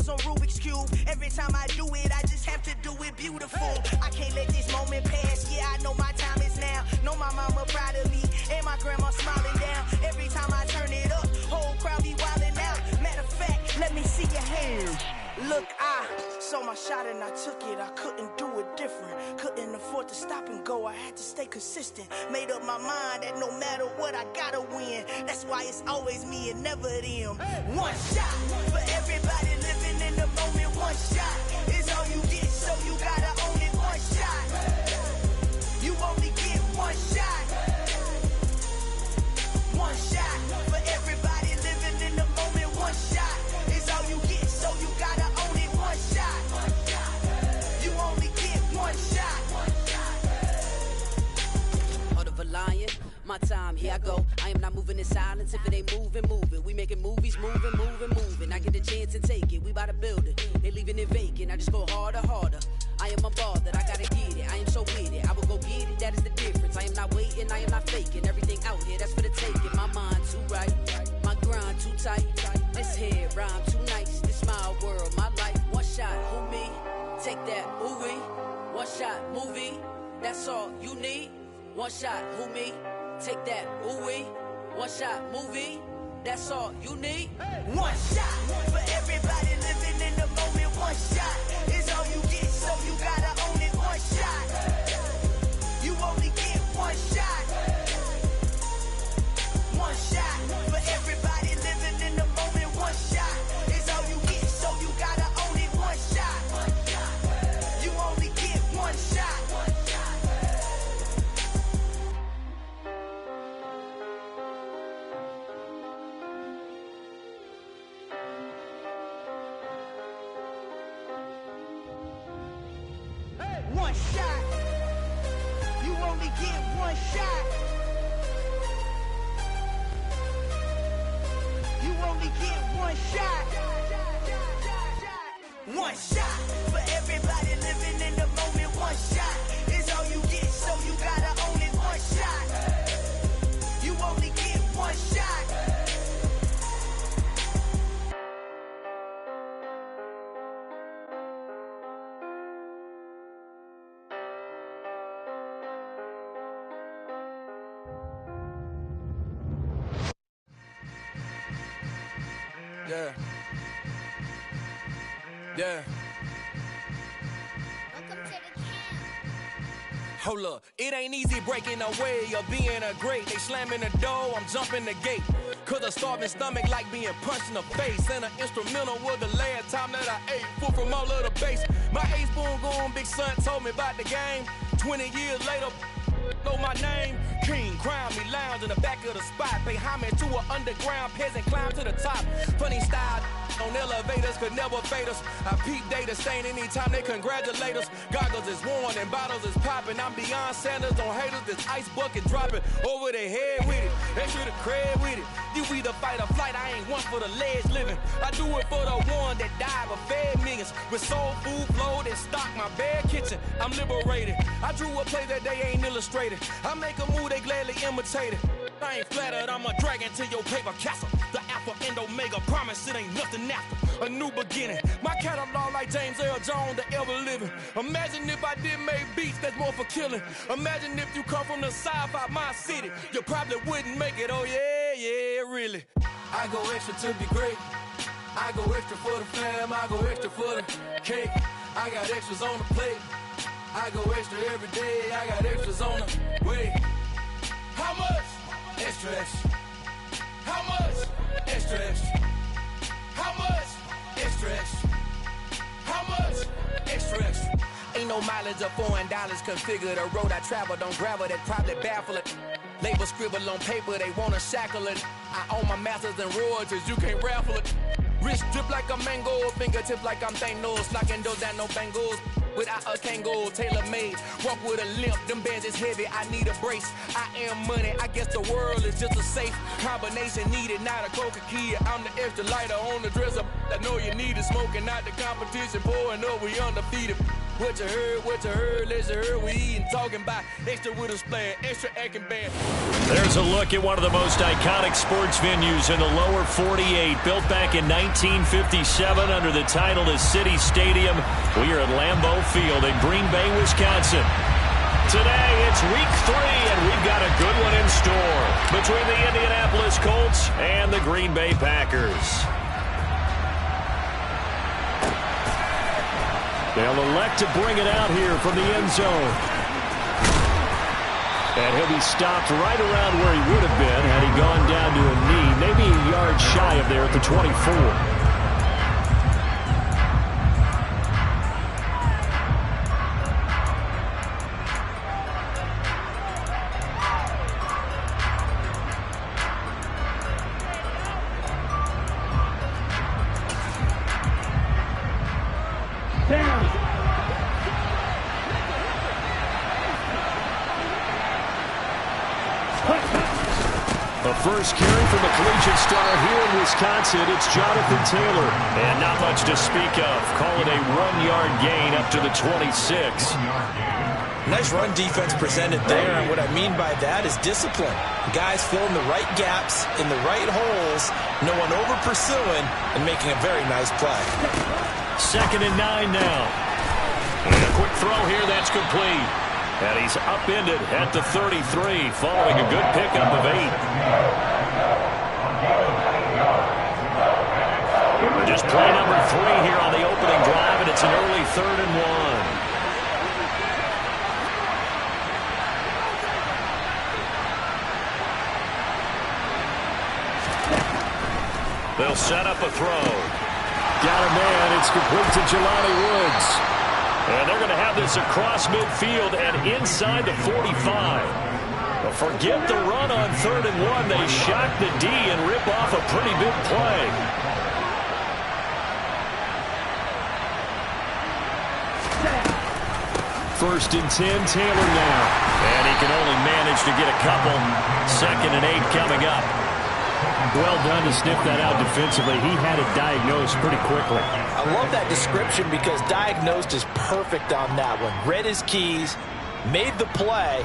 on Rubik's Cube. Every time I do it, I just have to do it beautiful. I can't let this moment pass. Yeah, I know my time is now. Know my mama proud of me, and my grandma smiling down. Every time I turn it up, whole crowd be wildin' out. Matter of fact, let me see your hands. Look, I saw my shot and I took it. I couldn't do it different. Couldn't afford to stop and go. I had to stay consistent. Made up my mind that no matter what, I gotta win. That's why it's always me and never them. One shot for everybody living in the moment. One shot is all you get, so you gotta own it. One shot. You only get one shot. One shot for everybody living in the moment. One shot is all you get, so you gotta own it. One shot. You only get one shot. Heart of a lion, my time, here I go. I am not moving in silence. If it ain't moving, moving. We making movies, moving, moving, moving. I get a chance and take it. We bout to build it. They leaving it vacant. I just go harder, harder. I am unbothered, I gotta get it. I am so with it. I will go get it. That is the difference. I am not waiting. I am not faking. Everything out here, that's for the taking. My mind too right, my grind too tight. This head rhyme too nice. This my world, my life. One shot, who me? Take that, ooh wee. One shot, movie. That's all you need. One shot, who me? Take that, ooh wee. One shot, movie. That's all you need. One shot for everybody living in the moment. One shot is all you get, so you gotta own it. One shot. You only get one shot. One shot for everybody living in the moment. One shot is all you get, so you gotta own it. One shot. You only get one shot. One shot. You only get one shot. You only get one shot. One shot for everybody living in the moment. One shot is all you get, so you gotta own it. One shot. You only get one shot. Yeah. Yeah. Hold up, it ain't easy breaking away or being a great. They slamming the door, I'm jumping the gate. Cause a starving stomach like being punched in the face. And an instrumental was the last time that I ate food from all of the bass. My ace boom goon, big son told me about the game. 20 years later, know my name. King, crown me, lounge in the back of the spot. Pay homage to an underground peasant, climb to the top. Funny style on elevators could never fade us. I peep data stain anytime they congratulate us. Goggles is worn and bottles is popping. I'm beyond Sanders on haters, this ice bucket dropping over their head with it. Extra the cred with it. You either fight or flight, I ain't one for the ledge living. I do it for the one that died but fed millions. With soul food flowed and stocked my bad kitchen. I'm liberated. I drew a play that they ain't illustrated. I make a move, they gladly imitate it. I ain't flattered, I'm a dragon to your paper castle. The Alpha and Omega, promise it ain't nothing after. A new beginning. My catalog like James L. Jones, the ever living. Imagine if I did make beats that's more for killing. Imagine if you come from the sci-fi, my city. You probably wouldn't make it, oh yeah, yeah, really. I go extra to be great. I go extra for the fam, I go extra for the cake. I got extras on the plate. I go extra every day, I got extras on the way. How much? Extra, extra. How much? Extra, extra. How much? Extra, extra. How much? Extra, extra. Ain't no mileage or $4 configure the road I travel. Don't gravel that probably baffle it. Label scribble on paper, they wanna shackle it. I own my masters and royalties, you can't raffle it. Wrist drip like a mango, fingertips like I'm Thanos. Knocking those down, no bangles. Without a Kango, tailor-made. Walk with a limp, them bands is heavy, I need a brace. I am money, I guess the world is just a safe combination needed, not a coca key. I'm the extra lighter on the dresser. I know you need it, smoking out the competition, pouring up, we undefeated. What you heard, let's hear. We eating, talking about extra with a splash, extra acting band. There's a look at one of the most iconic sports venues in the lower 48. Built back in 1957 under the title of City Stadium. We are at Lambeau Field in Green Bay, Wisconsin. Today, it's week 3, and we've got a good one in store between the Indianapolis Colts and the Green Bay Packers. They'll elect to bring it out here from the end zone. And he'll be stopped right around where he would have been had he gone down to a knee, maybe a yard shy of there at the 24. First carry from a collegiate star here in Wisconsin, it's Jonathan Taylor. And not much to speak of. Call it a 1-yard gain up to the 26. Nice run defense presented there, and what I mean by that is discipline. Guys filling the right gaps in the right holes, no one over pursuing, and making a very nice play. 2nd and 9 now. And a quick throw here, that's complete. And he's upended at the 33, following a good pickup of 8. Just play number 3 here on the opening drive, and it's an early 3rd and 1. They'll set up a throw. Got a man. It's complete to Jelani Woods. And they're going to have this across midfield and inside the 45. But forget the run on 3rd and 1. They shock the D and rip off a pretty big play. First and 10, Taylor now. And he can only manage to get a couple. 2nd and 8 coming up. Well done to sniff that out defensively. He had it diagnosed pretty quickly. I love that description because diagnosed is perfect on that one. Read his keys, made the play,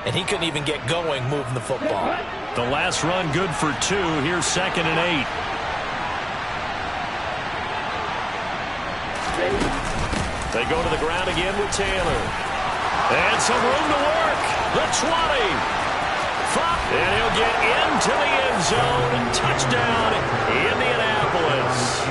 and he couldn't even get going moving the football. The last run good for 2. Here's 2nd and 8. They go to the ground again with Taylor. And some room to work. The 20. And he'll get into the end zone. Touchdown, Indianapolis.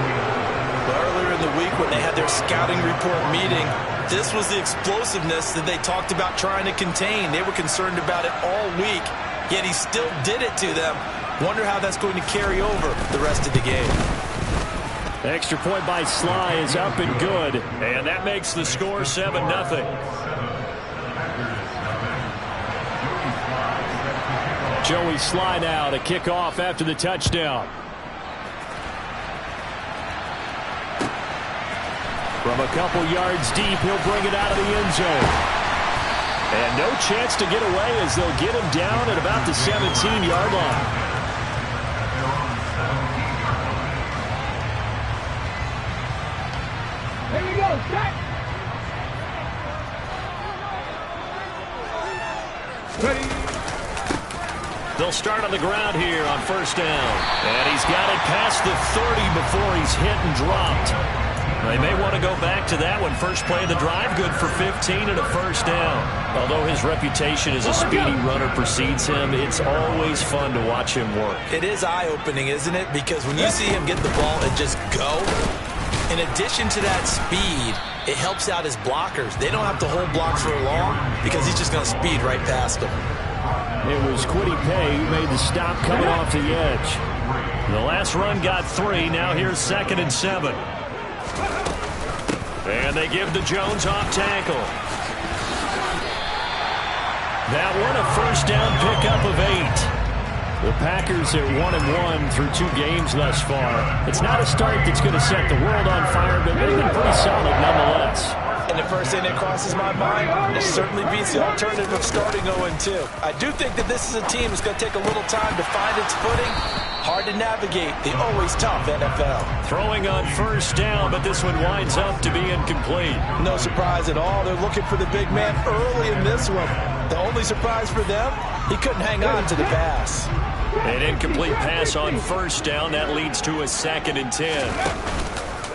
Earlier in the week when they had their scouting report meeting, this was the explosiveness that they talked about trying to contain. They were concerned about it all week, yet he still did it to them. Wonder how that's going to carry over the rest of the game. Extra point by Sly is up and good. And that makes the score 7-0. Joey Sly now to kick off after the touchdown. From a couple yards deep, he'll bring it out of the end zone. And no chance to get away as they'll get him down at about the 17-yard line. Here we go, set. Ready. They'll start on the ground here on 1st down. And he's got it past the 30 before he's hit and dropped. They may want to go back to that one. First play of the drive, good for 15 and a 1st down. Although his reputation as a speedy runner precedes him, it's always fun to watch him work. It is eye-opening, isn't it? Because when you see him get the ball and just go, in addition to that speed, it helps out his blockers. They don't have to hold blocks for long because he's just going to speed right past them. It was Kwity Paye who made the stop coming off the edge. The last run got 3. Now here's 2nd and 7. And they give the Jones off tackle. That one a 1st down pickup of 8. The Packers at 1-1 through 2 games thus far. It's not a start that's going to set the world on fire, but they've been pretty solid nonetheless. And the first thing that crosses my mind, it certainly beats the alternative of starting 0-2. I do think that this is a team that's going to take a little time to find its footing. Hard to navigate the always tough NFL. Throwing on first down, but this one winds up to be incomplete. No surprise at all. They're looking for the big man early in this one. The only surprise for them, he couldn't hang on to the pass. An incomplete pass on first down. That leads to a 2nd and 10.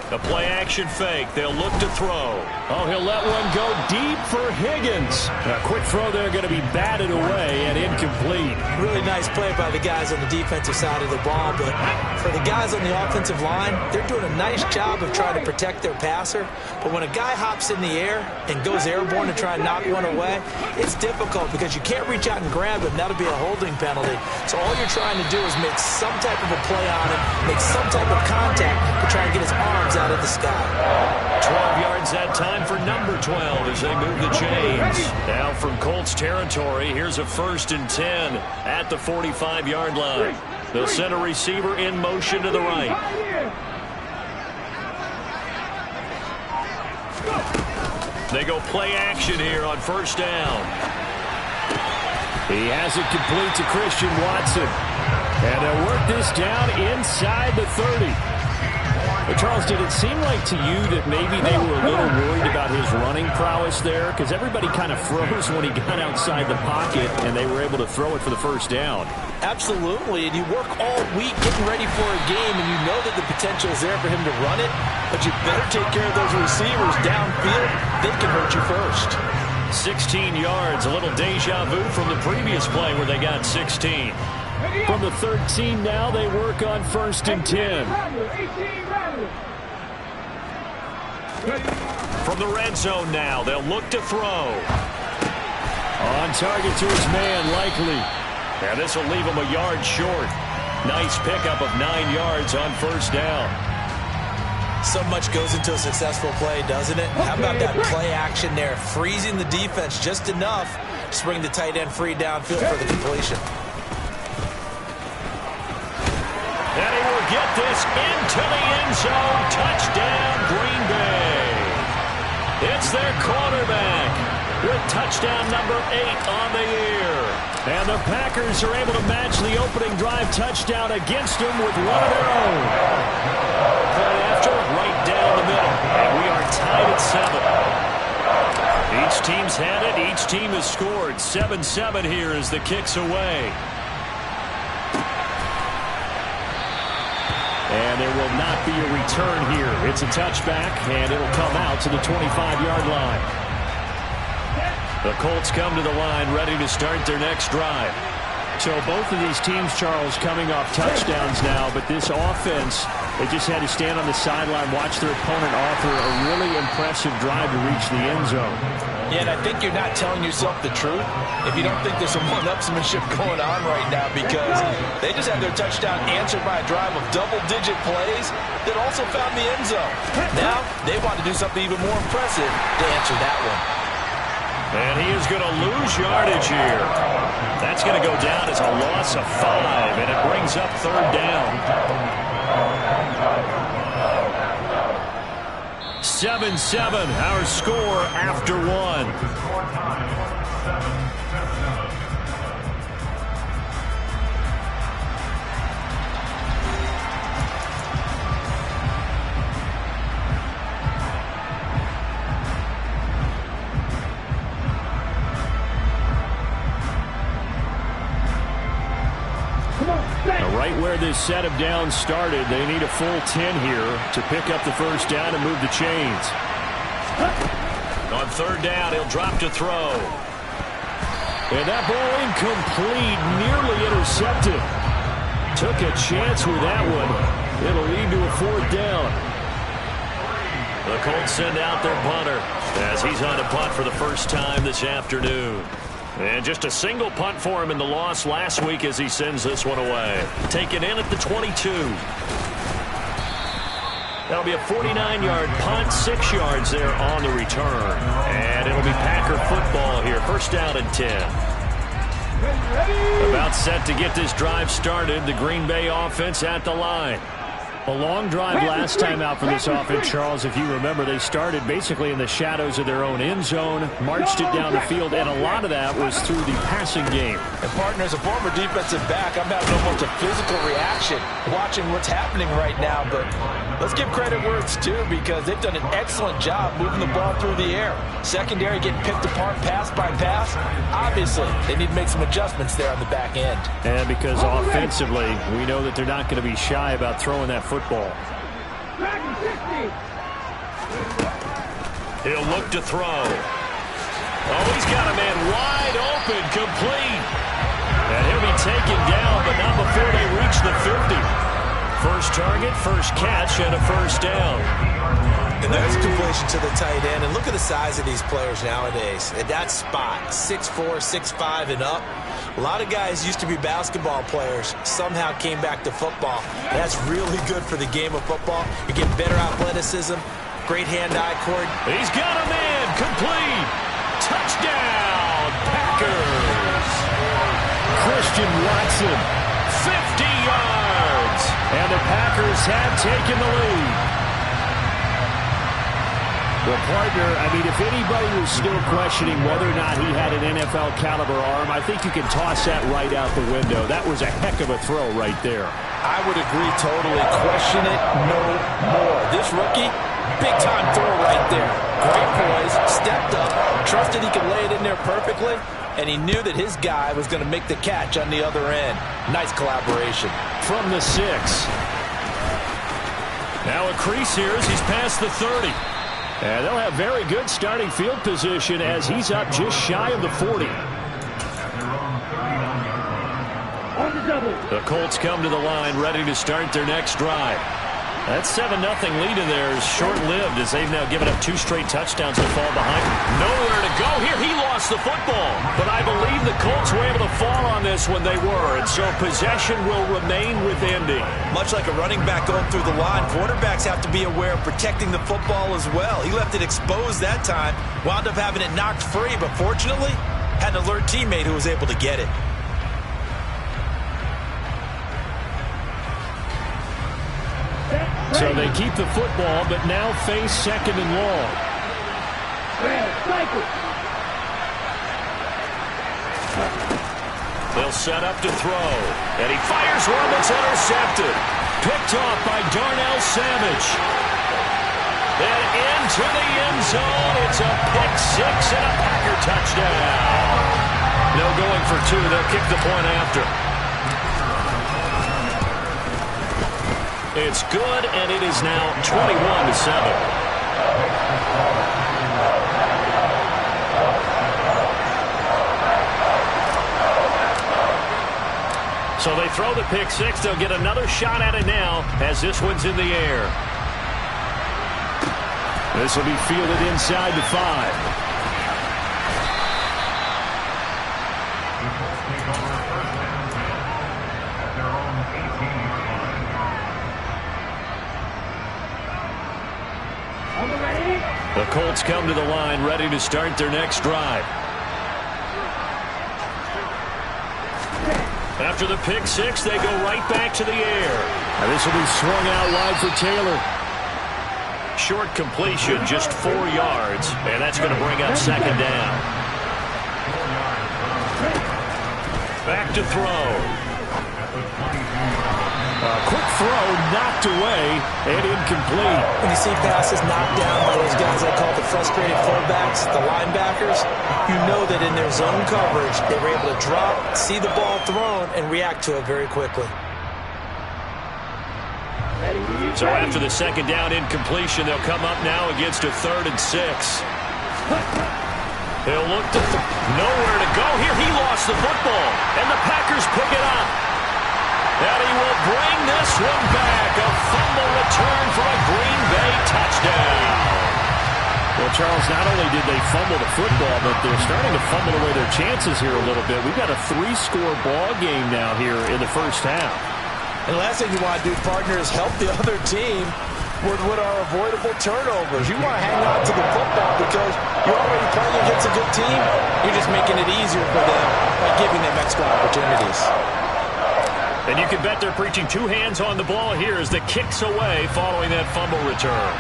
The play action fake. They'll look to throw. Oh, he'll let one go deep for Higgins. A quick throw there going to be batted away and incomplete. Really nice play by the guys on the defensive side of the ball, but for the guys on the offensive line, they're doing a nice job of trying to protect their passer. But when a guy hops in the air and goes airborne to try and knock one away, it's difficult because you can't reach out and grab him. That'll be a holding penalty. So all you're trying to do is make some type of a play on him, make some type of contact to try and get his arms out of the sky. 12 yards that time for number 12 as they move the chains. Now from Colts territory, here's a 1st and 10 at the 45-yard line. They'll send a receiver in motion to the right. They go play action here on first down. He has it complete to Christian Watson. And they'll work this down inside the 30. But Charles, did it seem like to you that maybe they were a little worried about his running prowess there? Because everybody kind of froze when he got outside the pocket, and they were able to throw it for the first down. Absolutely, and you work all week getting ready for a game, and you know that the potential is there for him to run it, but you better take care of those receivers downfield. They can hurt you first. 16 yards, a little deja vu from the previous play where they got 16. From the 13 now, they work on 1st and 10. From the red zone now, they'll look to throw. On target to his man, Likely. And this will leave him a yard short. Nice pickup of 9 yards on first down. So much goes into a successful play, doesn't it? How about that play action there, freezing the defense just enough to bring the tight end free downfield for the completion. And he will get this into the end zone. Touchdown, Green Bay. It's their quarterback with touchdown number 8 on the year. And the Packers are able to match the opening drive touchdown against them with one of their own. Play after, right down the middle. And we are tied at 7. Each team's had it. Each team has scored. 7-7 here as the kick's away. And there will not be a return here. It's a touchback, and it'll come out to the 25-yard line. The Colts come to the line ready to start their next drive. So both of these teams, Charles, coming off touchdowns now, but this offense, they just had to stand on the sideline, watch their opponent offer a really impressive drive to reach the end zone. Yeah, and I think you're not telling yourself the truth if you don't think there's some one-upsmanship going on right now, because they just had their touchdown answered by a drive of double-digit plays that also found the end zone. Now, they want to do something even more impressive to answer that one. And he is going to lose yardage here. That's going to go down as a loss of 5, and it brings up 3rd down. 7-7, our score after 1. Right where this set of downs started, they need a full 10 here to pick up the first down and move the chains. On 3rd down, he'll drop to throw. And that ball incomplete, nearly intercepted. Took a chance with that one. It'll lead to a 4th down. The Colts send out their punter as he's on a punt for the first time this afternoon. And just a single punt for him in the loss last week as he sends this one away. Taken in at the 22. That'll be a 49-yard punt, 6 yards there on the return. And it'll be Packer football here. First down and 10. About set to get this drive started. The Green Bay offense at the line. A long drive last time out for this offense, Charles. If you remember, they started basically in the shadows of their own end zone, marched it down the field, and a lot of that was through the passing game. And, partner, as a former defensive back, I'm having almost a physical reaction watching what's happening right now. But let's give credit where it's due, because they've done an excellent job moving the ball through the air. Secondary getting picked apart pass by pass. Obviously, they need to make some adjustments there on the back end. And because offensively, we know that they're not going to be shy about throwing that football. He'll look to throw. Oh, he's got a man wide open, complete. And he'll be taken down, but not before they reach the 50. First target, first catch, and a first down. And there's completion to the tight end. And look at the size of these players nowadays. At that spot, 6'4", 6'5", and up. A lot of guys used to be basketball players, somehow came back to football. And that's really good for the game of football. You get better athleticism, great hand-eye coordination. He's got a man, complete. Touchdown, Packers. Christian Watson, 50 yards. And the Packers have taken the lead. Well, partner, I mean, if anybody was still questioning whether or not he had an NFL caliber arm, I think you can toss that right out the window. That was a heck of a throw right there. I would agree totally. Question it no more. This rookie, big-time throw right there. Great poise, stepped up, trusted he could lay it in there perfectly, and he knew that his guy was going to make the catch on the other end. Nice collaboration. From the 6. Now a crease here as he's past the 30. And they'll have very good starting field position as he's up just shy of the 40. The Colts come to the line ready to start their next drive. That 7-0 lead in there is short-lived as they've now given up 2 straight touchdowns to fall behind. Nowhere to go here. He lost the football. But I believe the Colts were able to fall on this when they were. And so possession will remain with Indy. Much like a running back going through the line, quarterbacks have to be aware of protecting the football as well. He left it exposed that time, wound up having it knocked free, but fortunately had an alert teammate who was able to get it. So they keep the football, but now face 2nd and long. They'll set up to throw. And he fires one that's intercepted. Picked off by Darnell Savage. And into the end zone. It's a pick 6 and a Packer touchdown. No going for 2. They'll kick the point after. It's good, and it is now 21-7. So they throw the pick 6. They'll get another shot at it now as this one's in the air. This will be fielded inside the 5. The Colts come to the line ready to start their next drive. After the pick 6, they go right back to the air. And this will be swung out wide for Taylor. Short completion, just 4 yards, and that's going to bring up 2nd down. Back to throw. Quick throw, knocked away, and incomplete. When you see passes knocked down by those guys I call the frustrated fullbacks, the linebackers, you know that in their zone coverage, they were able to drop, see the ball thrown, and react to it very quickly. So after the 2nd down incompletion, they'll come up now against a 3rd and 6. They'll look to nowhere to go here. He lost the football, and the Packers pick it up. And he will bring this one back. A fumble return for a Green Bay touchdown. Well, Charles, not only did they fumble the football, but they're starting to fumble away their chances here a little bit. We've got a 3-score ball game now here in the first half. And the last thing you want to do, partner, is help the other team with what are avoidable turnovers. You want to hang on to the football because you're already playing against a good team. You're just making it easier for them by giving them extra opportunities. And you can bet they're preaching two hands on the ball here as the kick's away following that fumble return.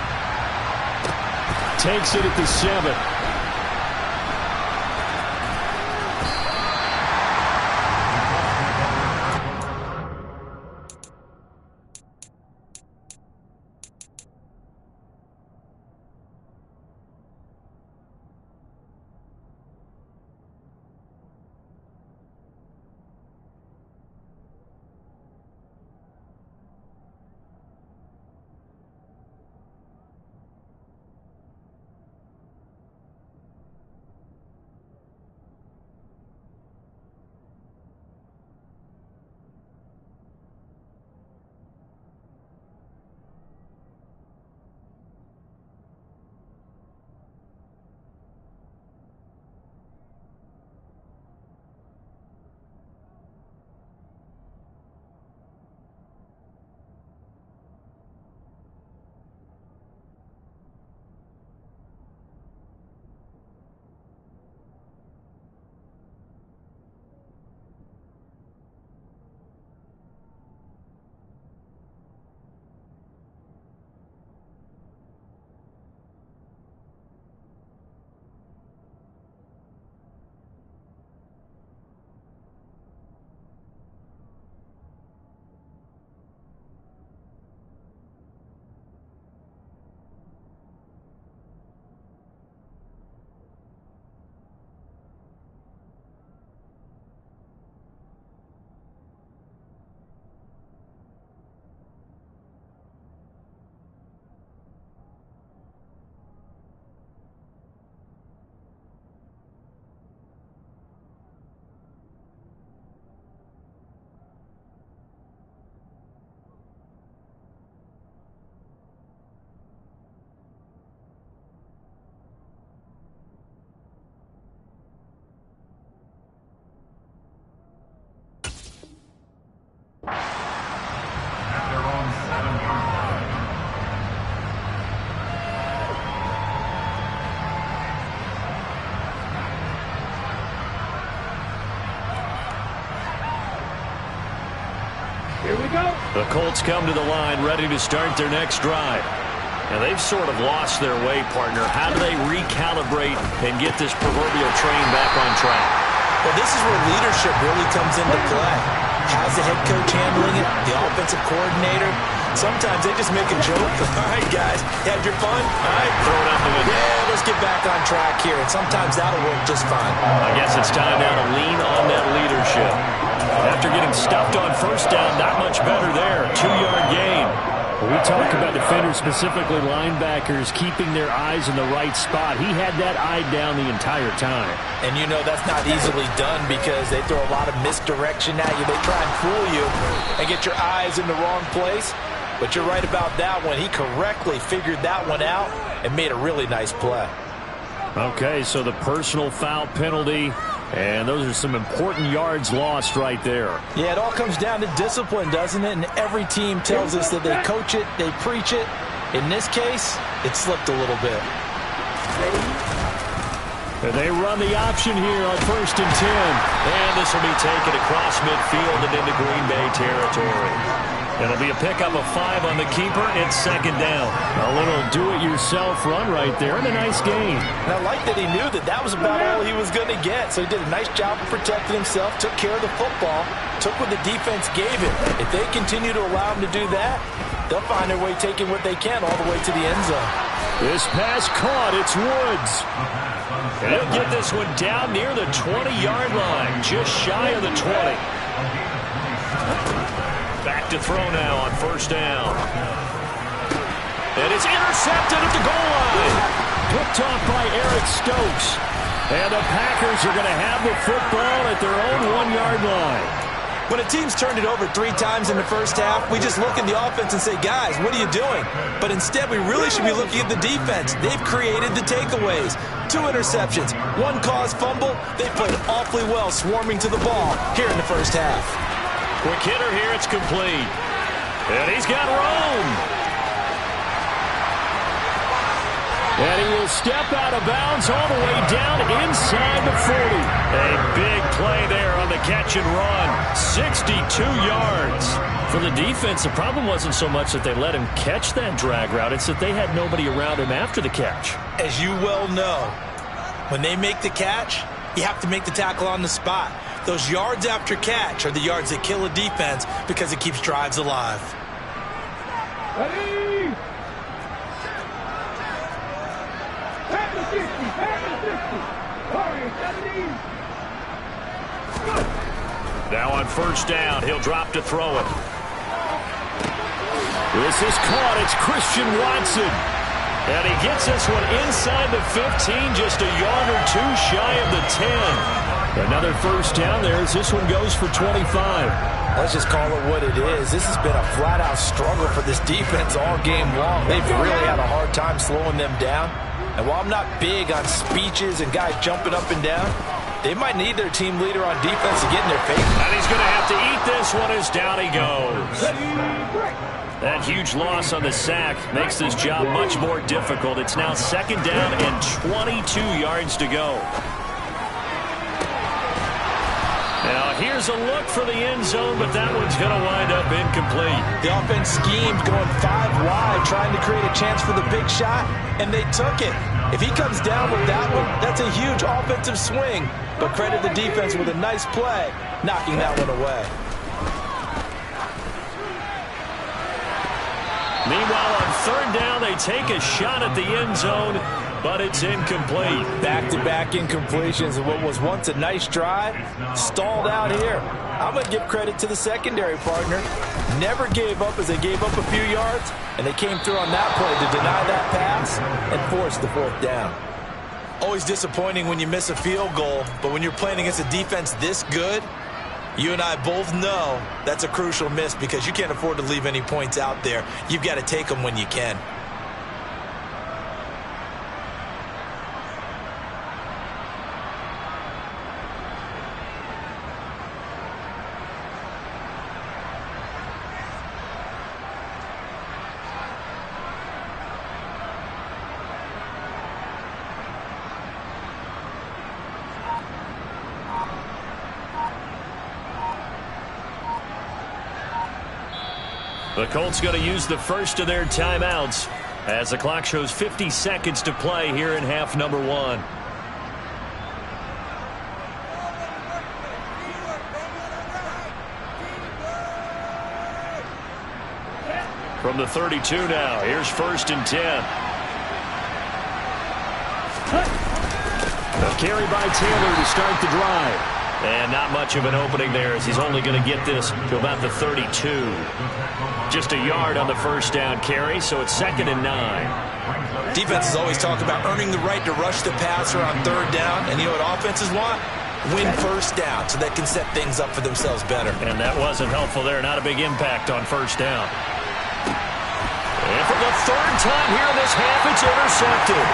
Takes it at the 7. Here we go. The Colts come to the line ready to start their next drive. And they've sort of lost their way, partner. How do they recalibrate and get this proverbial train back on track? Well, this is where leadership really comes into play. How's the head coach handling it? The offensive coordinator? Sometimes they just make a joke. All right, guys, you had your fun? All right, Throw it out the window. yeah, let's get back on track here. And sometimes that'll work just fine. I guess it's time now to lean on that leadership. After getting stuffed on first down, not much better there. 2-yard gain. Well, we talk about defenders, specifically linebackers, keeping their eyes in the right spot. He had that eye down the entire time. And you know that's not easily done because they throw a lot of misdirection at you. They try and fool you and get your eyes in the wrong place. But you're right about that one. He correctly figured that one out and made a really nice play. Okay, so the personal foul penalty, and those are some important yards lost right there. Yeah, it all comes down to discipline, doesn't it? And every team tells us that they coach it, they preach it. In this case, it slipped a little bit. And they run the option here on 1st and 10. And this will be taken across midfield and into Green Bay territory. It'll be a pickup of 5 on the keeper. It's 2nd down. A little do-it-yourself run right there and a nice gain. And I like that he knew that that was about all he was going to get. So he did a nice job of protecting himself, took care of the football, took what the defense gave him. If they continue to allow him to do that, they'll find their way taking what they can all the way to the end zone. This pass caught. It's Woods. And he'll get this one down near the 20-yard line, just shy of the 20. Back to throw now on 1st down. And it's intercepted at the goal line. Picked off by Eric Stokes. And the Packers are going to have the football at their own 1-yard line. When a team's turned it over 3 times in the first half, we just look at the offense and say, guys, what are you doing? But instead, we really should be looking at the defense. They've created the takeaways. 2 interceptions, 1 caused fumble. They played awfully well swarming to the ball here in the first half. Quick hitter here, it's complete. And he's got room. And he will step out of bounds all the way down inside the 40. A big play there on the catch and run. 62 yards. For the defense, the problem wasn't so much that they let him catch that drag route. It's that they had nobody around him after the catch. As you well know, when they make the catch, you have to make the tackle on the spot. Those yards after catch are the yards that kill a defense because it keeps drives alive. Ready? Now on first down, he'll drop to throw it. This is caught. It's Christian Watson. And he gets this one inside the 15, just a yard or two shy of the 10. Another first down there as this one goes for 25. Let's just call it what it is. This has been a flat-out struggle for this defense all game long. They've really had a hard time slowing them down. And while I'm not big on speeches and guys jumping up and down, they might need their team leader on defense to get in their face. And he's going to have to eat this one as down he goes. That huge loss on the sack makes this job much more difficult. It's now second down and 22 yards to go. Now here's a look for the end zone, but that one's going to wind up incomplete. The offense schemed going 5 wide, trying to create a chance for the big shot, and they took it. If he comes down with that one, that's a huge offensive swing. But credit the defense with a nice play, knocking that one away. Meanwhile, on third down, they take a shot at the end zone, but it's incomplete. Back-to-back incompletions of what was once a nice drive, stalled out here. I'm going to give credit to the secondary partner. Never gave up as they gave up a few yards, and they came through on that play to deny that pass and force the fourth down. Always disappointing when you miss a field goal, but when you're playing against a defense this good, you and I both know that's a crucial miss because you can't afford to leave any points out there. You've got to take them when you can. The Colts going to use the first of their timeouts as the clock shows 50 seconds to play here in half number 1. From the 32 now, here's first and 10. A carry by Taylor to start the drive. And not much of an opening there as he's only going to get this to about the 32. Just a yard on the first down carry, so it's second and 9. Defenses always talk about earning the right to rush the passer on third down. And you know what offenses want? Win first down so they can set things up for themselves better. And that wasn't helpful there. Not a big impact on first down. And for the third time here in this half, it's intercepted.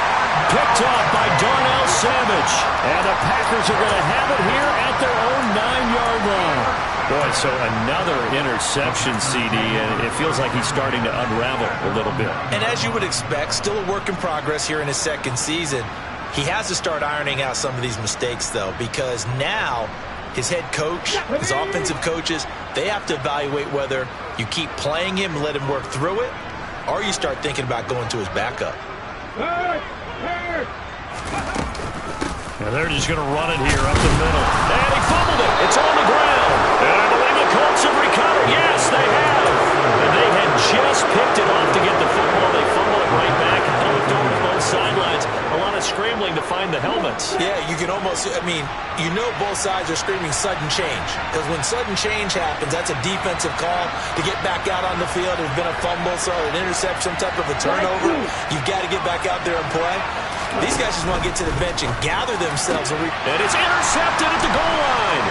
Picked off by Darnell Savage. And the Packers are going to have it here at their own 9-yard line. Boy, so another interception, CD, and it feels like he's starting to unravel a little bit. And as you would expect, still a work in progress here in his second season. He has to start ironing out some of these mistakes, though, because now his head coach, his offensive coaches, they have to evaluate whether you keep playing him and let him work through it, or you start thinking about going to his backup. And they're just going to run it here up the middle. And he fumbled it. It's on the ground. And I believe the Colts have recovered. Yes, they have. And they had just picked it off to get the football. They fumbled it right back and looked over to both sidelines. A lot of scrambling to find the helmets. Yeah, you can almost, I mean, you know both sides are screaming sudden change. Because when sudden change happens, that's a defensive call to get back out on the field. There's been a fumble, so an interception, some type of a turnover. You've got to get back out there and play. These guys just want to get to the bench and gather themselves. And it's intercepted at the goal line.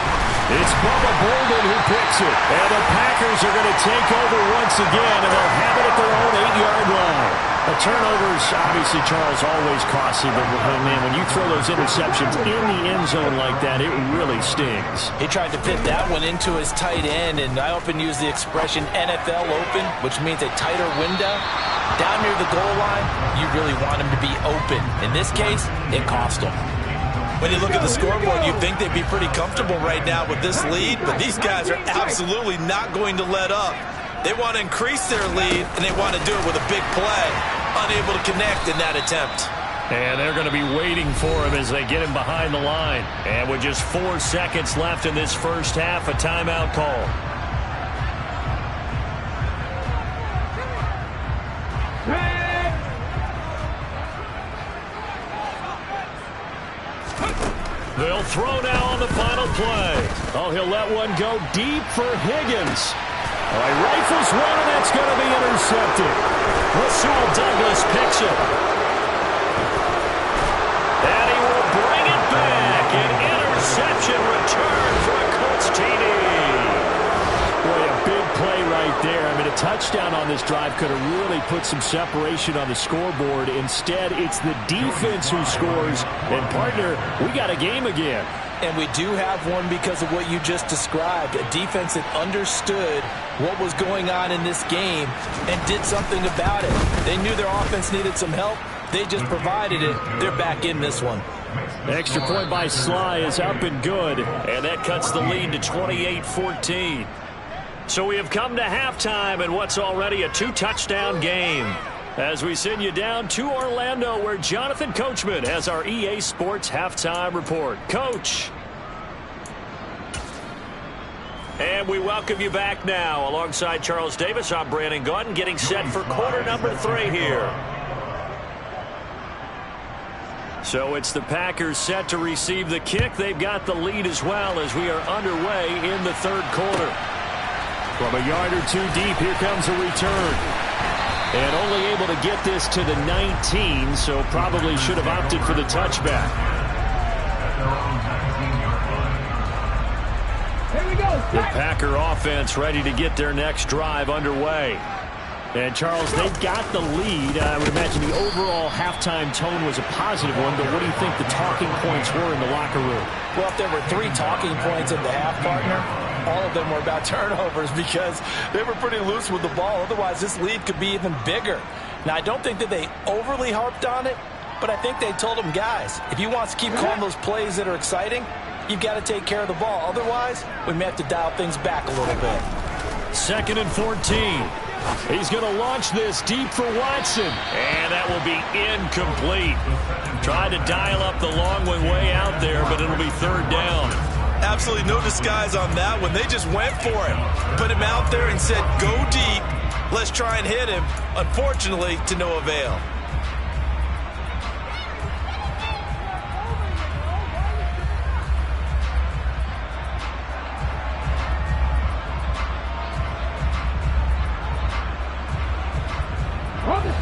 It's Bubba Bolden who picks it. And the Packers are going to take over once again, and they'll have it at their own 8-yard line. The turnovers, obviously, Charles, always costly. But, man, when you throw those interceptions in the end zone like that, it really stings. He tried to fit that one into his tight end, and I often use the expression NFL open, which means a tighter window. down near the goal line, you really want him to be open. In this case, it cost him. When you look at the scoreboard, you'd think they'd be pretty comfortable right now with this lead, but these guys are absolutely not going to let up. They want to increase their lead, and they want to do it with a big play. Unable to connect in that attempt. And they're going to be waiting for him as they get him behind the line. And with just 4 seconds left in this first half, a timeout call. They'll throw now on the final play. Oh, he'll let one go deep for Higgins. Oh, he rifles one, and that's going to be intercepted. Rasul Douglas picks it. And he will bring it back. An interception return for a Colts TD. Boy, a big play right there. I mean, a touchdown on this drive could have really put some separation on the scoreboard. Instead, it's the defense who scores. And, partner, we got a game again. And we do have one because of what you just described. A defense that understood what was going on in this game and did something about it. They knew their offense needed some help. They just provided it. They're back in this one. Extra point by Sly is up and good. And that cuts the lead to 28-14. So we have come to halftime in what's already a 2-touchdown game. As we send you down to Orlando, where Jonathan Coachman has our EA Sports Halftime Report. Coach. And we welcome you back now. Alongside Charles Davis, I'm Brandon Gaudin, getting set for quarter number 3 here. So it's the Packers set to receive the kick. They've got the lead as well as we are underway in the third quarter. From a yard or two deep, here comes a return. And only able to get this to the 19, so probably should have opted for the touchback. Here we go. The Packer offense ready to get their next drive underway. And, Charles, they've got the lead. I would imagine the overall halftime tone was a positive one, but what do you think the talking points were in the locker room? Well, if there were 3 talking points in the half, partner, all of them were about turnovers because they were pretty loose with the ball. Otherwise, this lead could be even bigger. Now, I don't think that they overly harped on it, but I think they told them, guys, if you want to keep calling those plays that are exciting, you've got to take care of the ball. Otherwise, we may have to dial things back a little bit. 2nd and 14. He's going to launch this deep for Watson. And that will be incomplete. Tried to dial up the long one way out there, but it'll be 3rd down. Absolutely no disguise on that one. They just went for him. Put him out there and said, go deep. Let's try and hit him. Unfortunately, to no avail.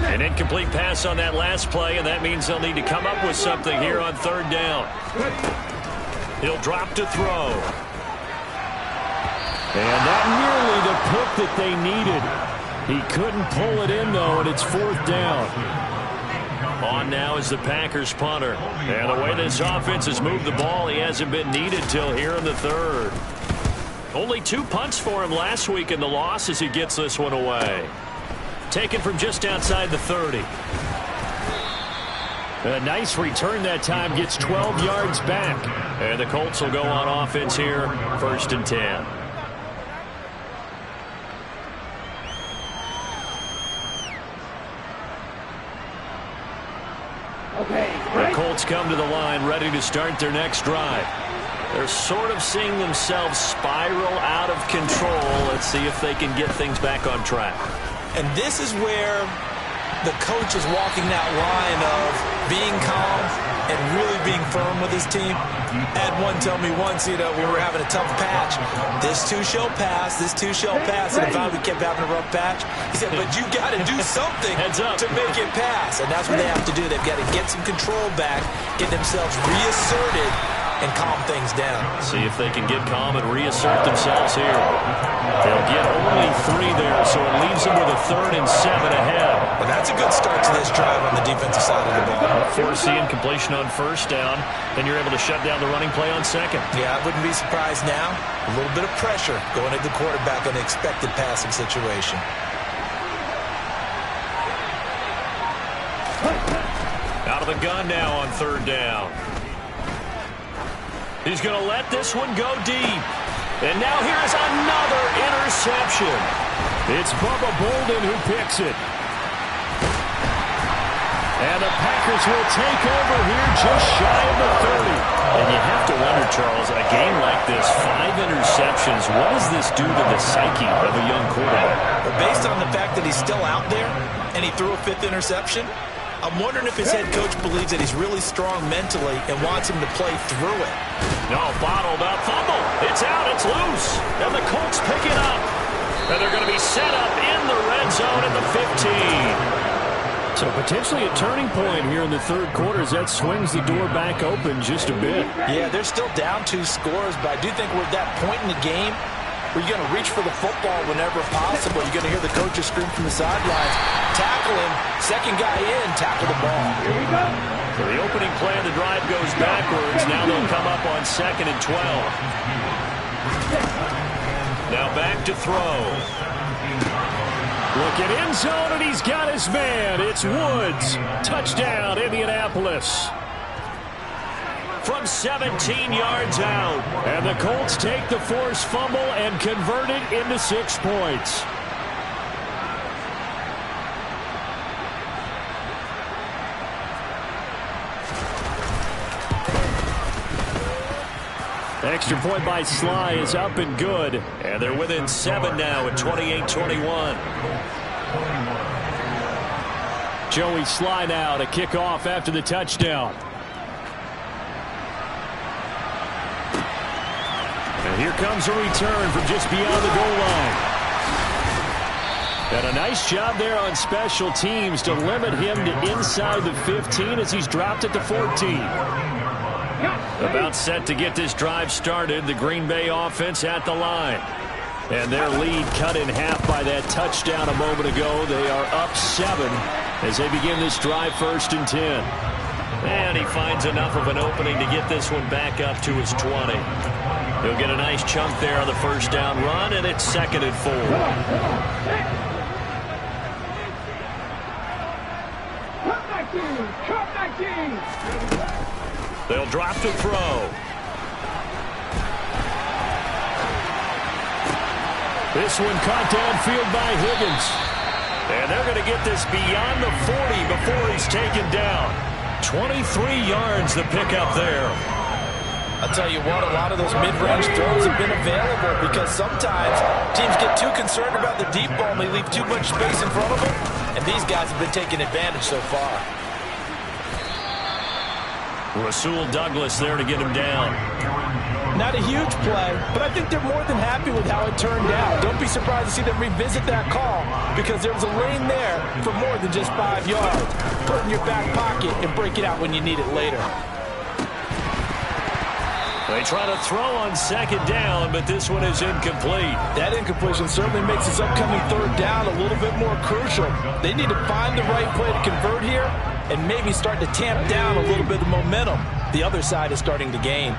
An incomplete pass on that last play, and that means they'll need to come up with something here on 3rd down. He'll drop to throw. And not nearly the pick that they needed. He couldn't pull it in, though, and it's 4th down. On now is the Packers punter. And the way this offense has moved the ball, he hasn't been needed till here in the 3rd. Only 2 punts for him last week in the loss as he gets this one away. Taken from just outside the 30. A nice return that time, gets 12 yards back. And the Colts will go on offense here, 1st and 10. The Colts come to the line ready to start their next drive. They're sort of seeing themselves spiral out of control. Let's see if they can get things back on track. And this is where the coach is walking that line of being calm and really being firm with his team. Had one tell me once, we were having a tough patch. This too shall pass, this too shall pass. And finally we kept having a rough patch. He said, but you got to do something to make it pass. And that's what they have to do. They've got to get some control back, get themselves reasserted, and calm things down. See if they can get calm and reassert themselves here. They'll get only 3 there, so it leaves them with a 3rd and 7 ahead. Well, that's a good start to this drive on the defensive side of the ball. Force the incompletion on 1st down, then you're able to shut down the running play on 2nd. Yeah, I wouldn't be surprised now. A little bit of pressure going at the quarterback on the expected passing situation. the gun now on third down. He's going to let this one go deep. And now here's another interception. It's Bubba Bolden who picks it. And the Packers will take over here just shy of the 30. And you have to wonder, Charles, a game like this, 5 interceptions, what does this do to the psyche of a young quarterback? Well, based on the fact that he's still out there and he threw a 5th interception, I'm wondering if his head coach believes that he's really strong mentally and wants him to play through it. No, bottled up. Fumble. It's out. It's loose. And the Colts pick it up. And they're going to be set up in the red zone at the 15. So potentially a turning point here in the third quarter as that swings the door back open just a bit. Yeah, they're still down 2 scores, but I do think we're at that point in the game where you're going to reach for the football whenever possible. You're going to hear the coaches scream from the sidelines. Tackle him. Second guy in. Tackle the ball. Here we go. So the opening play of the drive goes backwards. Now they'll come up on 2nd and 12. Now back to throw. Look at end zone, and he's got his man. It's Woods. Touchdown, Indianapolis. From 17 yards out. And the Colts take the forced fumble and convert it into 6 points. Extra point by Sly is up and good. And they're within 7 now at 28-21. Joey Sly now to kick off after the touchdown. And here comes a return from just beyond the goal line. And a nice job there on special teams to limit him to inside the 15 as he's dropped at the 14. About set to get this drive started. The Green Bay offense at the line. And their lead cut in half by that touchdown a moment ago. They are up 7 as they begin this drive 1st and 10. And he finds enough of an opening to get this one back up to his 20. He'll get a nice chunk there on the first down run, and it's 2nd and 4. They'll drop to throw. This one caught downfield by Higgins. And they're going to get this beyond the 40 before he's taken down. 23 yards the pickup there. I'll tell you what, a lot of those mid-range throws have been available because sometimes teams get too concerned about the deep ball and they leave too much space in front of them. And these guys have been taking advantage so far. Rasul Douglas there to get him down. Not a huge play, but I think they're more than happy with how it turned out. Don't be surprised to see them revisit that call because there was a lane there for more than just 5 yards. Put it in your back pocket and break it out when you need it later. They try to throw on 2nd down, but this one is incomplete. That incompletion certainly makes this upcoming 3rd down a little bit more crucial. They need to find the right play to convert here and maybe start to tamp down a little bit of momentum. The other side is starting to gain.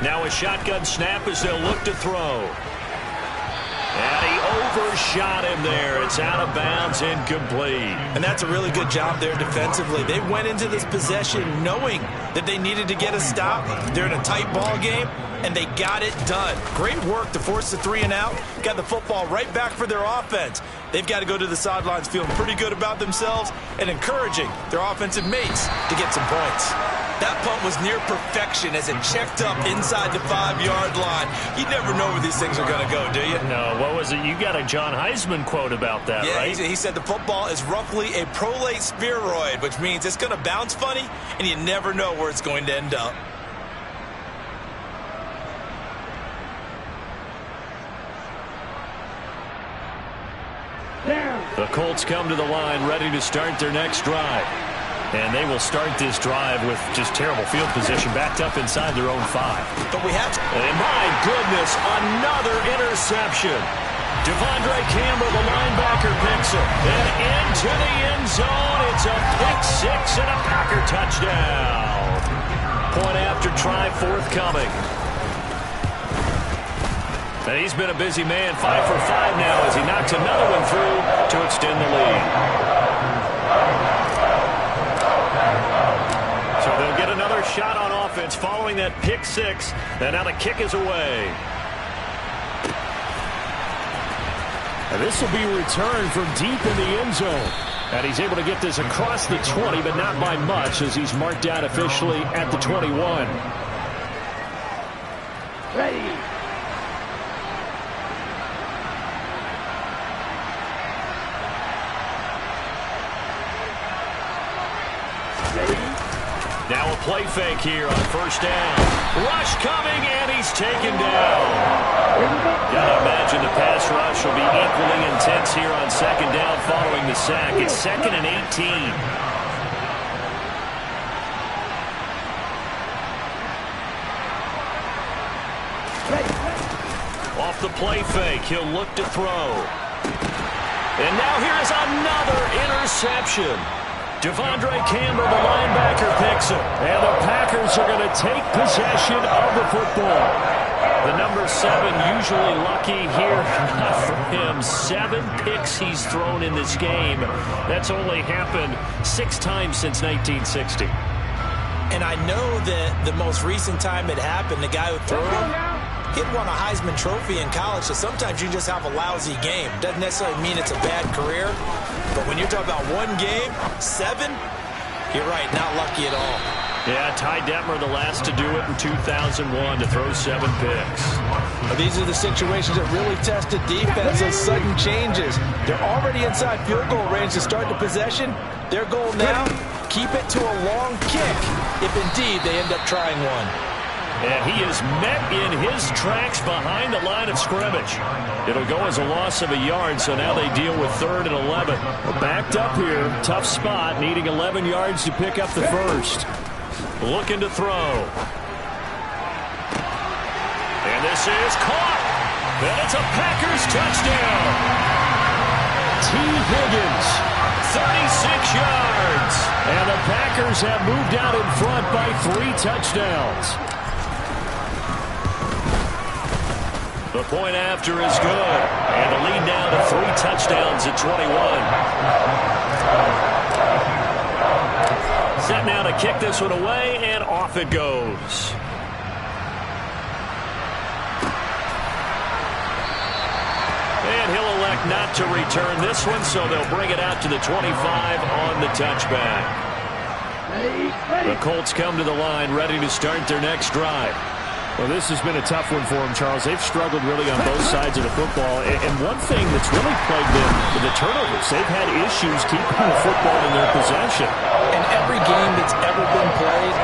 Now a shotgun snap as they'll look to throw. And he overshot him there. It's out of bounds, incomplete. And that's a really good job there defensively. They went into this possession knowing that they needed to get a stop. They're in a tight ball game, and they got it done. Great work to force the 3 and out. Got the football right back for their offense. They've got to go to the sidelines feeling pretty good about themselves and encouraging their offensive mates to get some points. That punt was near perfection as it checked up inside the 5-yard line. You never know where these things are going to go, do you? No, what was it? You got a John Heisman quote about that, yeah, right? He said the football is roughly a prolate spheroid, which means it's going to bounce funny, and you never know where it's going to end up. The Colts come to the line ready to start their next drive. And they will start this drive with just terrible field position, backed up inside their own 5. But we have to... And my goodness, another interception. Devondre Campbell, the linebacker, picks it. And into the end zone. It's a pick 6 and a Packer touchdown. Point after try forthcoming. And he's been a busy man, 5 for 5 now as he knocks another one through to extend the lead. So they'll get another shot on offense following that pick six. And now the kick is away. And this will be returned from deep in the end zone. And he's able to get this across the 20, but not by much, as he's marked out officially at the 21. Ready. Now a play fake here on first down. Rush coming, and he's taken down. Gotta imagine the pass rush will be equally intense here on second down following the sack. It's 2nd and 18. Off the play fake, he'll look to throw. And now here is another interception. Devondre Campbell, the linebacker, picks it. And the Packers are going to take possession of the football. The number 7 usually lucky here. Not for him. 7 picks he's thrown in this game. That's only happened 6 times since 1960. And I know that the most recent time it happened, the guy who threw him, he'd won a Heisman Trophy in college, so sometimes you just have a lousy game. Doesn't necessarily mean it's a bad career, but when you're talking about one game, 7, you're right, not lucky at all. Yeah, Ty Detmer, the last to do it in 2001, to throw 7 picks. Well, these are the situations that really test a defense, those sudden changes. They're already inside field goal range to start the possession. Their goal now, keep it to a long kick, if indeed they end up trying one. And he is met in his tracks behind the line of scrimmage. It'll go as a loss of a yard, so now they deal with 3rd and 11. Backed up here, tough spot, needing 11 yards to pick up the first. Looking to throw. And this is caught. And it's a Packers touchdown. T. Higgins, 36 yards. And the Packers have moved out in front by 3 touchdowns. The point after is good. And the lead down to 3 touchdowns at 21. Set now to kick this one away, and off it goes. And he'll elect not to return this one, so they'll bring it out to the 25 on the touchback. The Colts come to the line, ready to start their next drive. Well, this has been a tough one for them, Charles. They've struggled really on both sides of the football. And one thing that's really plagued them with the turnovers, they've had issues keeping the football in their possession. In every game that's ever been played,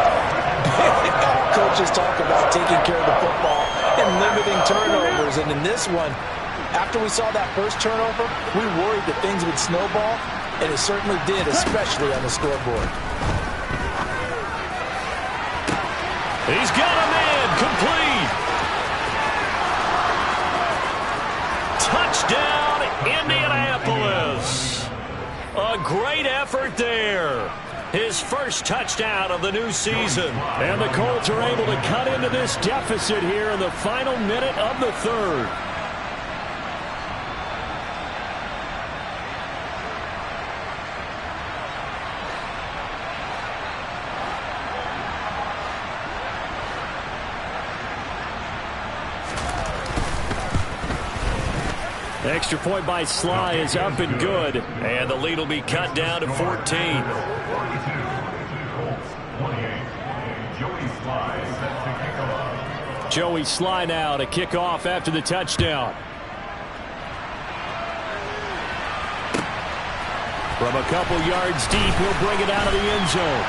coaches talk about taking care of the football and limiting turnovers. And in this one, after we saw that first turnover, we worried that things would snowball, and it certainly did, especially on the scoreboard. He's got a man, complete. Touchdown, Indianapolis. A great effort there. His first touchdown of the new season. And the Colts are able to cut into this deficit here in the final minute of the 3rd. Extra point by Sly is up and good. And the lead will be cut down to 14. Joey Sly now to kick off after the touchdown. From a couple yards deep, he'll bring it out of the end zone.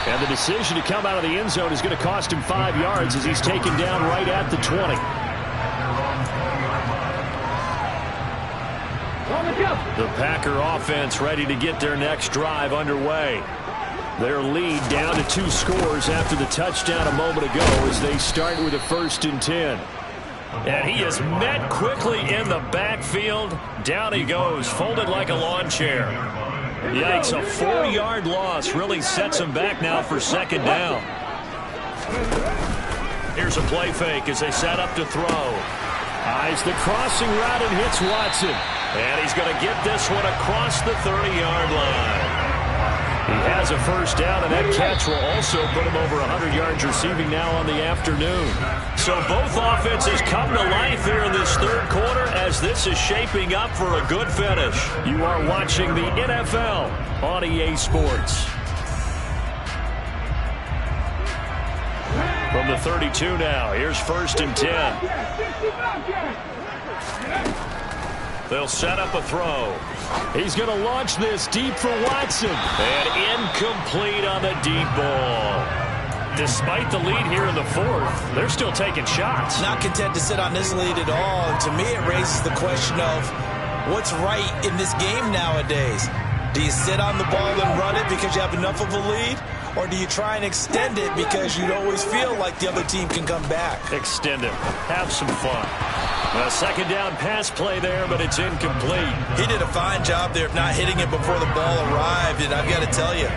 And the decision to come out of the end zone is going to cost him 5 yards as he's taken down right at the 20. The Packer offense ready to get their next drive underway. Their lead down to 2 scores after the touchdown a moment ago as they start with a 1st and 10. And he is met quickly in the backfield. Down he goes, folded like a lawn chair. Yikes, a 4-yard loss really sets him back now for 2nd down. Here's a play fake as they set up to throw. Eyes the crossing route and hits Watson. And he's going to get this one across the 30-yard line. He has a first down, and that catch will also put him over 100 yards receiving now on the afternoon. So both offenses come to life here in this third quarter as this is shaping up for a good finish. You are watching the NFL on EA Sports. From the 32 now, here's 1st and 10. They'll set up a throw. He's going to launch this deep for Watson. And incomplete on the deep ball. Despite the lead here in the fourth, they're still taking shots. Not content to sit on this lead at all. And to me, it raises the question of what's right in this game nowadays. Do you sit on the ball and run it because you have enough of a lead? Or do you try and extend it because you always feel like the other team can come back? Extend it. Have some fun. A second down pass play there, but it's incomplete. He did a fine job there of not hitting it before the ball arrived. And I've got to tell you,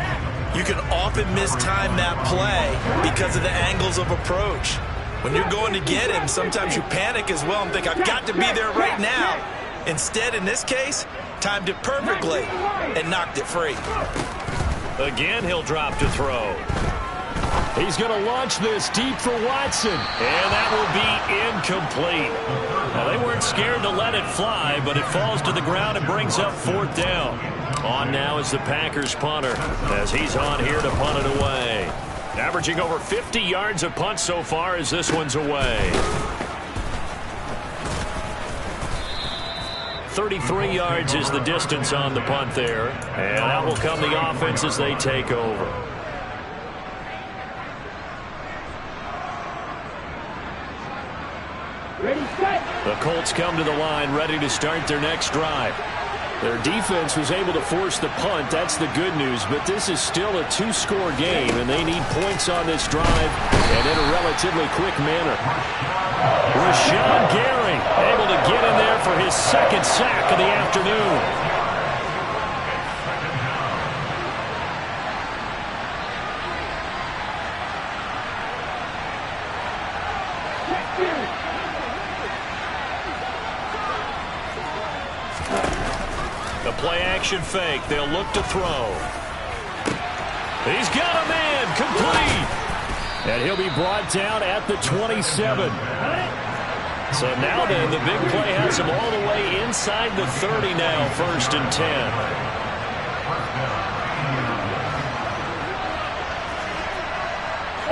you can often mistime that play because of the angles of approach. When you're going to get him, sometimes you panic as well and think, I've got to be there right now. Instead, in this case, timed it perfectly and knocked it free. Again, he'll drop to throw. He's going to launch this deep for Watson. And that will be incomplete. Now, they weren't scared to let it fly, but it falls to the ground and brings up 4th down. On now is the Packers punter as he's on here to punt it away. Averaging over 50 yards a punt so far as this one's away. 33 yards is the distance on the punt there. And out will come the offense as they take over. The Colts come to the line ready to start their next drive. Their defense was able to force the punt. That's the good news. But this is still a 2-score game, and they need points on this drive and in a relatively quick manner. Rashawn Gary able to get in there for his 2nd sack of the afternoon. Play-action fake. They'll look to throw. He's got a man. Complete. And he'll be brought down at the 27. So now then, the big play has him all the way inside the 30 now. 1st and 10.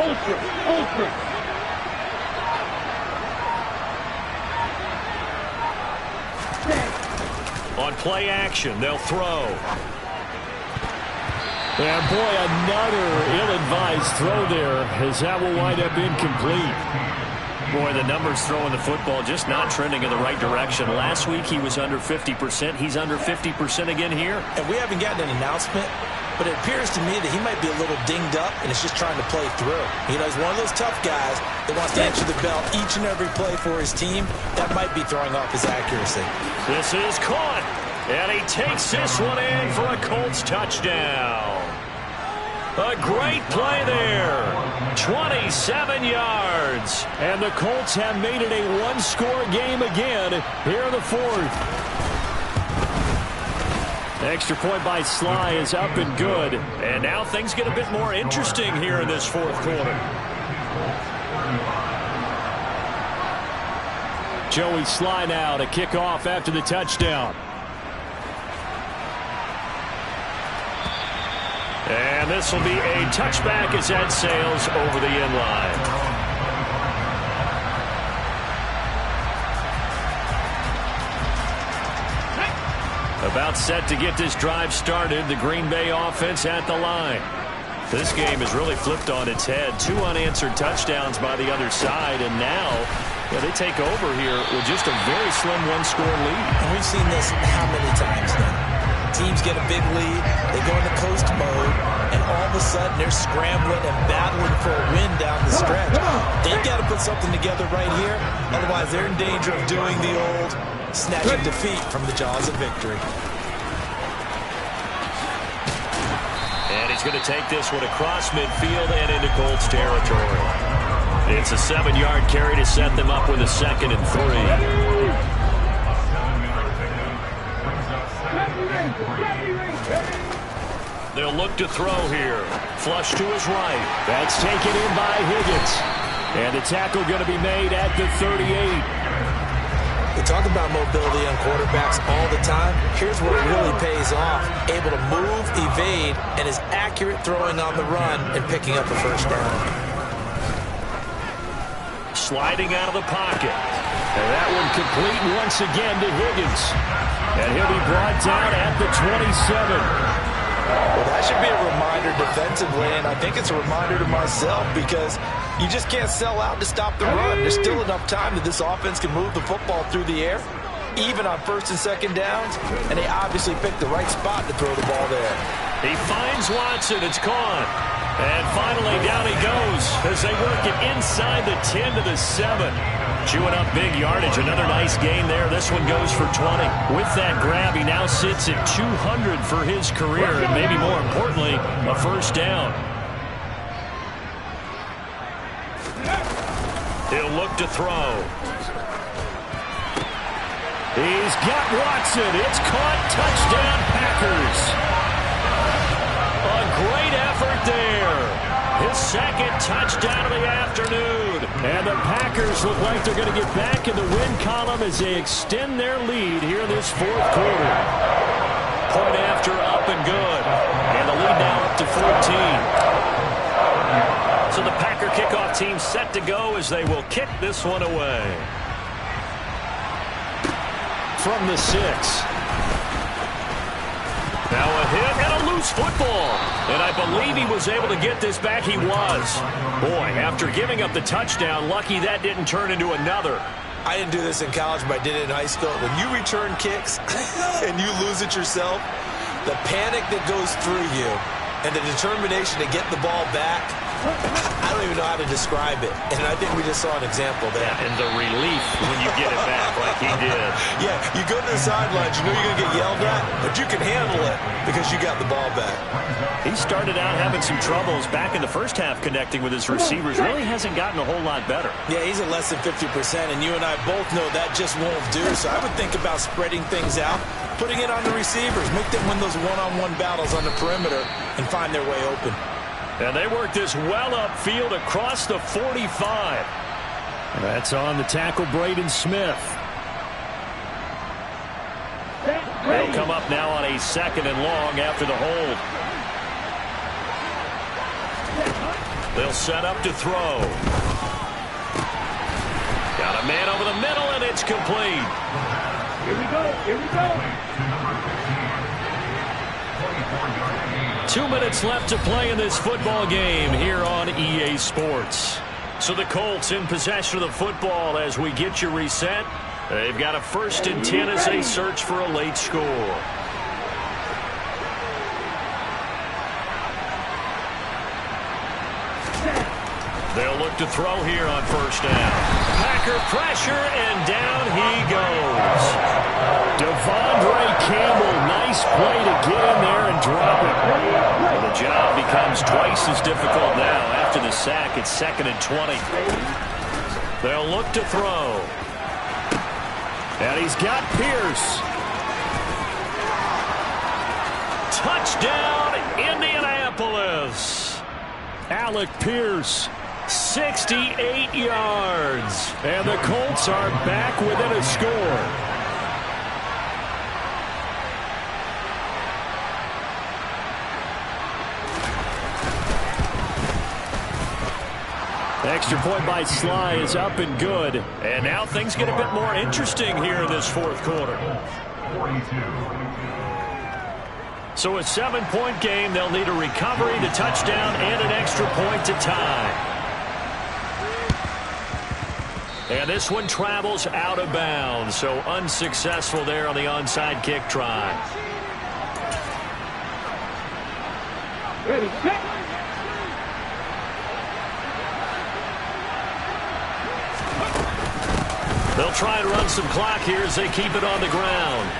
Ultra. On play action, they'll throw. And boy, another ill-advised throw there as that will wind up incomplete. Boy, the numbers throwing the football just not trending in the right direction. Last week he was under 50%. He's under 50% again here. And we haven't gotten an announcement, but it appears to me that he might be a little dinged up and is just trying to play through. You know, he's one of those tough guys that wants to answer the bell each and every play for his team. That might be throwing off his accuracy. This is caught, and he takes this one in for a Colts touchdown. A great play there. 27 yards. And the Colts have made it a 1-score game again here in the 4th. Extra point by Sly is up and good. And now things get a bit more interesting here in this 4th quarter. Joey Sly now to kick off after the touchdown. And this will be a touchback as that sails over the end line. About set to get this drive started, the Green Bay offense at the line. This game has really flipped on its head. 2 unanswered touchdowns by the other side, and now they take over here with just a very slim 1-score lead. And we've seen this how many times now? Teams get a big lead, they go into coast mode, and all of a sudden they're scrambling and battling for a win down the stretch. They've got to put something together right here, otherwise they're in danger of doing the old snatching defeat from the jaws of victory. And he's going to take this one across midfield and into Colts territory. It's a 7-yard carry to set them up with a 2nd and 3. They'll look to throw here. Flush to his right. That's taken in by Higgins. And the tackle going to be made at the 38. We talk about mobility on quarterbacks all the time. Here's where it really pays off. Able to move, evade, and is accurate throwing on the run and picking up a first down. Sliding out of the pocket. And that one complete once again to Higgins. And he'll be brought down at the 27. Well, that should be a reminder defensively, and I think it's a reminder to myself because you just can't sell out to stop the run. There's still enough time that this offense can move the football through the air, even on first and second downs, and they obviously picked the right spot to throw the ball there. He finds Watson. It's caught. And finally, down he goes as they work it inside the 10 to the 7. Chewing up big yardage. Another nice gain there. This one goes for 20. With that grab, he now sits at 200 for his career, and maybe more importantly, a first down. He'll look to throw. He's got Watson. It's caught. Touchdown, Packers. A great effort there. His second touchdown of the afternoon. And the Packers look like they're going to get back in the win column as they extend their lead here in this fourth quarter. Point after, up and good. And the lead now up to 14. So the Packer kickoff team set to go as they will kick this one away. From the 6. Now a hit and a loose football. And I believe he was able to get this back. He was. Boy, after giving up the touchdown, lucky that didn't turn into another. I didn't do this in college, but I did it in high school. When you return kicks and you lose it yourself, the panic that goes through you and the determination to get the ball back, I don't even know how to describe it. And I think we just saw an example there. Yeah, and the relief when you get it back like he did. Yeah, you go to the sidelines, you know you're going to get yelled at, but you can handle it because you got the ball back. He started out having some troubles back in the first half connecting with his receivers. Really hasn't gotten a whole lot better. Yeah, he's at less than 50%, and you and I both know that just won't do. So I would think about spreading things out, putting it on the receivers, make them win those one-on-one battles on the perimeter and find their way open. And they work this well upfield across the 45. That's on the tackle, Braden Smith. They'll come up now on a 2nd and long after the hold. They'll set up to throw. Got a man over the middle, and it's complete. Here we go, here we go. 2 minutes left to play in this football game here on EA Sports. So the Colts in possession of the football as we get you reset. They've got a 1st and 10 as they search for a late score. They'll look to throw here on 1st down. Packer pressure, and down he goes. Devondre Campbell, nice play to get in there and drop it. And the job becomes twice as difficult now. After the sack, it's 2nd and 20. They'll look to throw. And he's got Pierce. Touchdown, Indianapolis. Alec Pierce, 68 yards. And the Colts are back within a score. Extra point by Sly is up and good. And now things get a bit more interesting here in this fourth quarter. 42. So a 7-point game. They'll need a recovery, the touchdown, and an extra point to tie. And this one travels out of bounds. So unsuccessful there on the onside kick try. Ready, set. They'll try and run some clock here as they keep it on the ground.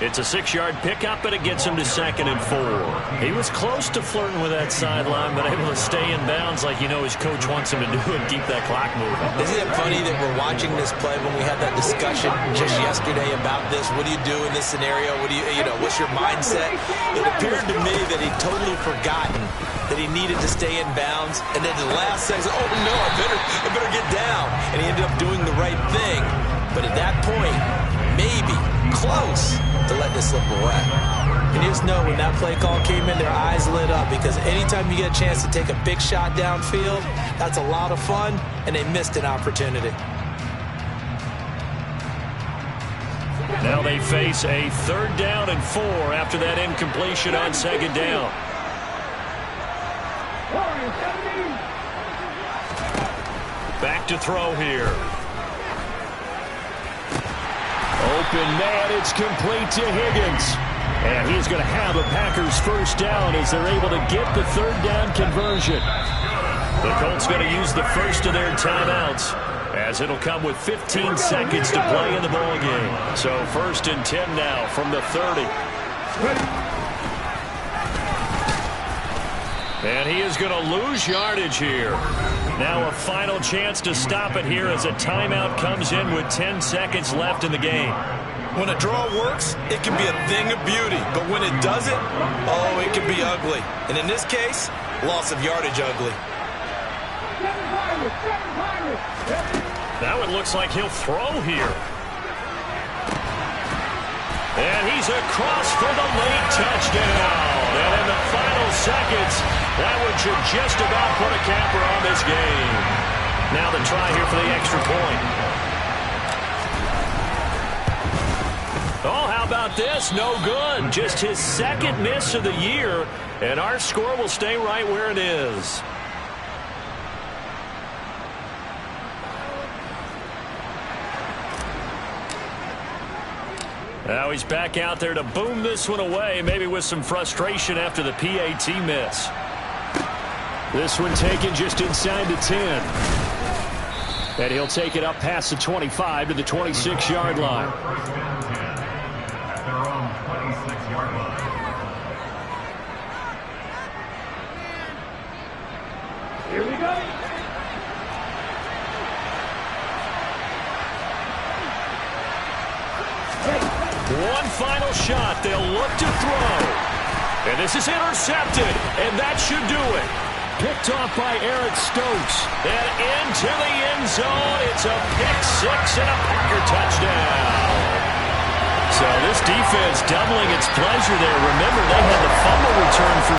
It's a 6-yard pickup, but it gets him to 2nd and 4. He was close to flirting with that sideline, but able to stay in bounds like his coach wants him to do and keep that clock moving. Isn't it funny that we're watching this play when we had that discussion just yesterday about this? What do you do in this scenario? What do what's your mindset? It appeared to me that he'd totally forgotten that he needed to stay in bounds, and then the last second, oh no, I better get down. And he ended up doing the right thing. But at that point, maybe close to letting it slip away. And you just know when that play call came in, their eyes lit up, because anytime you get a chance to take a big shot downfield, that's a lot of fun, and they missed an opportunity. Now they face a 3rd down and 4 after that incompletion on 2nd down. Back to throw here. Open man, it's complete to Higgins. And he's going to have a Packers 1st down as they're able to get the 3rd down conversion. The Colts going to use the first of their timeouts, as it'll come with 15 seconds to play in the ball game. So 1st and 10 now from the 30. And he is going to lose yardage here. Now a final chance to stop it here as a timeout comes in with 10 seconds left in the game. When a draw works, it can be a thing of beauty. But when it doesn't, oh, it can be ugly. And in this case, loss of yardage ugly. Now it looks like he'll throw here. And he's across for the late touchdown. And in the final seconds, that one should just about put a capper on this game. Now the try here for the extra point. Oh, how about this? No good. Just his 2nd miss of the year, and our score will stay right where it is. Now he's back out there to boom this one away, maybe with some frustration after the PAT miss. This one taken just inside the 10. And he'll take it up past the 25 to the 26-yard line. Their own 26-yard line. Here we go. One final shot. They'll look to throw. And this is intercepted. And that should do it. Picked off by Eric Stokes. And into the end zone. It's a pick-6 and a Packer touchdown. So this defense doubling its pleasure there. Remember, they had